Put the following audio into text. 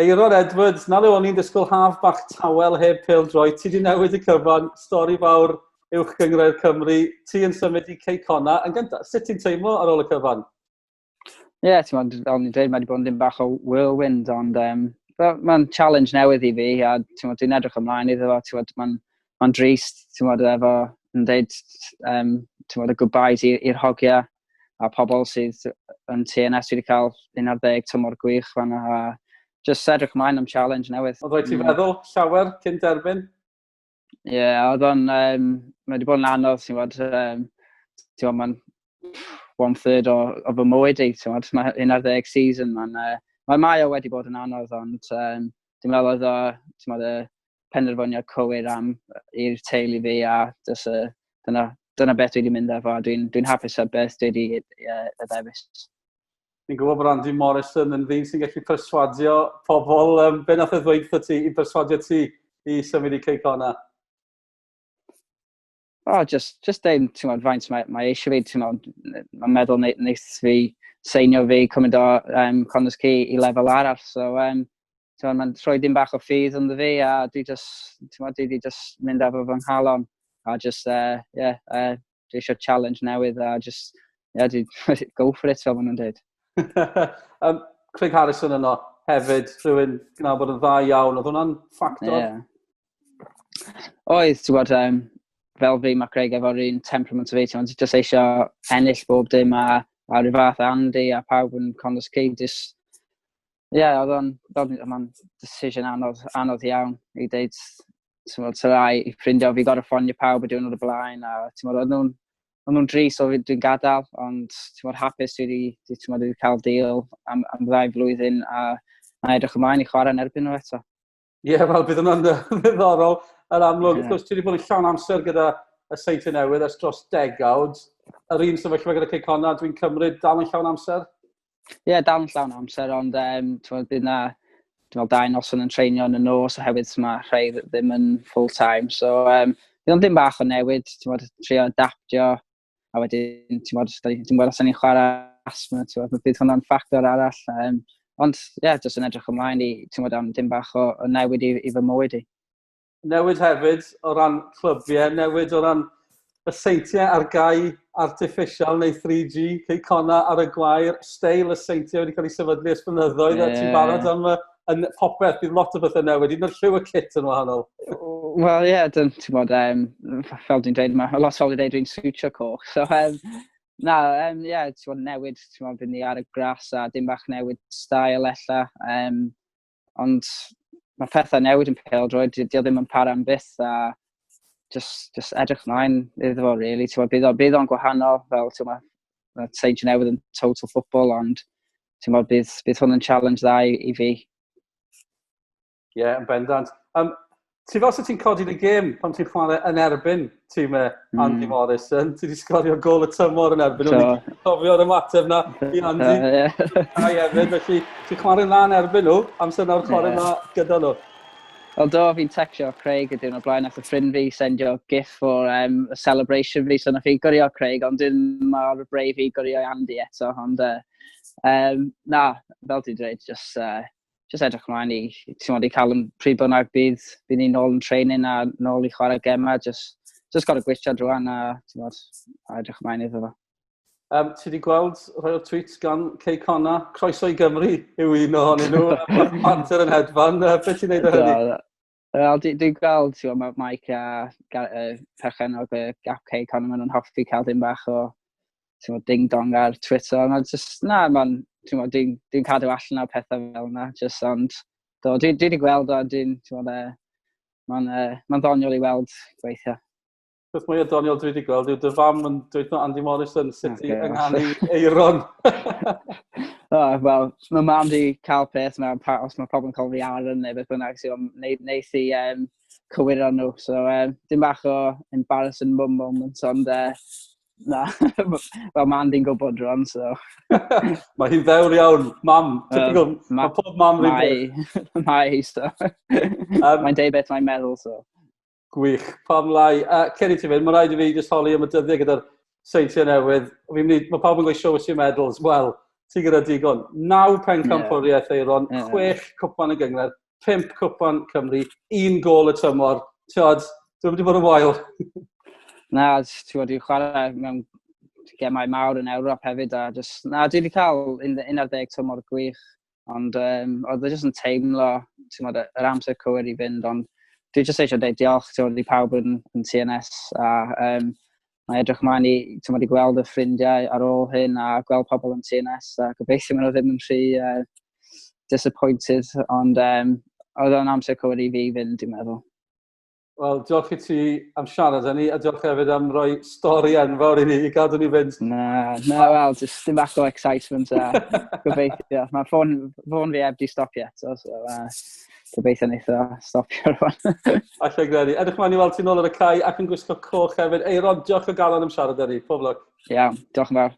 Aeron Edwards, na le o'n i'n disgwyl haf bach tawel heb pêl-droi. Ti di newid y cyfan, stori fawr uwch gyngred Cymru. Ti yn symud i Cei Connah. Yn gyntaf, sut ti'n teimlo ar ôl y cyfan? Ie, ti'n modd, fel ni'n dweud, mae wedi bod yn dim bach o whirlwind, ond mae'n challenge newydd i fi, a dwi'n edrych ymlaen iddo fo, mae'n drist, efo yn dweud, y goodbyes i'r hogiau a pobl sydd yn TNS wedi cael 11 tymor gwych fan a just edrych ymlaen am challenge newydd. Oedd rhaid ti feddwl llawer cyn derbyn? Ie, oedd o'n, mae wedi bod yn anodd, mae'n 1/3 o fy mywyd i, mae 11 season, mae o wedi bod yn anodd, ond dwi'n meddwl oedd y penderfyniad cywir i'r teulu fi, a dyna beth dwi wedi mynd efo, dwi'n hapus â beth dwi wedi ddewis. Ni'n gwybod bod Andy Morrison yn ddyn sy'n gallu perswadio pobl. Be nath e ddweud ti i perswadio ti i symud i Cei Connah? Just dweud, faint mae eisiau fi, mae'n meddwl wneith fi seinio fi cymryd o Connah's Quay i lefel arall. So, mae'n rhoi dim bach o ffydd ynddo fi, a dwi wedi mynd efo fy nghalon. A dwi eisiau challenge newydd, a go for it, fel maen nhw'n dweud. Craig Harrison yno hefyd, rhywun gyda bod yn dda iawn, oedd hwnna'n ffactor? Oedd, fel fi, mae Craig efo'r un temperament o fi, ti'n just eisiau ennill bob dim, a rhyw fath Andy a pawb yn Connah's Quay, oedd o'n decision anodd iawn i ddeud, rai i ffrindio fi gorau ffonio pawb a diwrnod o blaen, a oedd nhw'n dris o dwi'n gadael, ond hapus dwi wedi cael deal am 2 flwyddyn, a edrych ymlaen i chwarae yn erbyn nhw eto. Ie, wel, bydd hwnna'n ddiddorol. Yn amlwg, wrth gwrs, ti wedi bod yn llawn amser gyda y Seintiau Newydd ers dros degawd. Yr un sefyllfa gyda Cei Connah, dwi'n cymryd dal yn llawn amser? Ie, dal yn llawn amser, ond bydd na 2 noson yn treinio yn y nos, oherwydd mae rhai ddim yn full-time. So, bydd o'n dim bach o newid, trio adaptio, a wedyn, dim gweld os ni'n chwarae asma, bydd hwnna'n ffactor arall. Ond, jyst yn edrych ymlaen i, am dim bach o newid i fy mywyd i. Newid hefyd o ran clybiau, newid o ran y seintiau ar gau artificial neu 3G, Cei Connah ar y gwair, steil y seintiau wedi cael ei sefydlu ers blynyddoedd, a ti'n barod am popeth, bydd lot o bethau newid, un o'r lliw y kit yn wahanol. Wel, fel dwi'n dweud, mae lot o wedi dweud dwi'n switcho coch. So, newid, bydd ni ar y gras a dim bach newid stael ella. Ond mae pethau newid yn pêl-droi, di ddim yn para am byth, a just edrych mlaen iddo fo, really. Bydd o'n gwahanol, fel Seintiau Newydd yn total football, ond bydd hwn yn challenge dda i fi. Ie, yn bendant. Ti fel sy'n ti'n codi y gêm pan ti'n chwarae yn erbyn tîm Andy Morrison? Ti wedi sgorio gol y tymor yn erbyn. Ti'n cofio'r ymateb na i Andy? A hefyd, felly ti'n chwarae'n dda yn erbyn nhw, amser nawr chwarae'n dda gyda nhw. Wel do, fi'n texio Craig y diwrnod blaen nath y ffrind fi sendio gif o'r celebration fi, so nath fi gyrrio Craig, ond dim mor brave i gyrrio Andy eto. Ond fel ti'n dweud, just edrych ymlaen i cael yn pryd bynnag bydd ni nôl yn training a nôl i chwarae gemau, just gorau gweithio drwan a edrych ymlaen iddo fo. Ti wedi gweld rhai o'r tweets gan Cei Connah, croeso i Gymru yw un ohonyn nhw, banter yn hedfan, beth ti'n neud o hynny? Dwi'n gweld, mae Mike a perchenog y gap Cei Connah, maen nhw'n hoffi cael dim bach o ding-dong ar Twitter, dwi'n cadw allan o pethau fel yna, ond dwi wedi gweld o, mae'n ddoniol i weld gweithio. Beth mwy o doniol dwi wedi gweld yw dy fam yn dweud Andy Morrison sut i ynganu Aeron. Wel, mae mam wedi cael peth, os mae pobl yn cael fi Aeron neu beth bynnag, wneith i cywiro nhw. So, dim bach o embarrassing mum moment, ond wel, mam di'n gwybod rwan, so. Mae hi'n ddewr iawn, mam. Mae pob mam rhywun beth. Mae, so. Mae'n deud beth mae'n meddwl, so. Gwych, pam lai. Ceri ti fynd, mae rhaid i fi jyst holi am y dyddiau gyda'r Seintiau Newydd. Mae pawb yn gweud show us your medals. Wel, ti gyda digon. 9 pencampwriaeth Aeron, 6 cwpan y gyngred, 5 cwpan Cymru, 1 gol y tymor. Tiod, dwi'n wedi bod yn wael. Na, ti'n wedi chwarae mewn gemau mawr yn Ewrop hefyd, a dwi wedi cael 11 tymor gwych, ond oedd e jyst yn teimlo, ti'n meddwl, yr amser cywir i fynd, ond dwi jyst eisiau dweud diolch, ti'n meddwl, i pawb yn TNS, a mae edrych ymlaen i, ti'n meddwl, i gweld y ffrindiau ar ôl hyn, a gweld pobl yn TNS, a gobeithio maen nhw ddim yn rhy disappointed, ond oedd o'n amser cywir i fi fynd, dwi'n meddwl. Wel, diolch i ti am siarad â ni, a diolch hefyd am roi stori enfawr i ni, i gadw ni fynd. Wel, just dim bach o excitement a gobeithio. Mae ffôn fi heb di stopio eto, so gobeithio wneud o stopio rwan. Alla gredi. Edrych mlaen i weld ti nôl ar y cae ac yn gwisgo coch hefyd. Aeron, diolch o galon am siarad â ni. Pob lwc. Iawn, diolch yn fawr.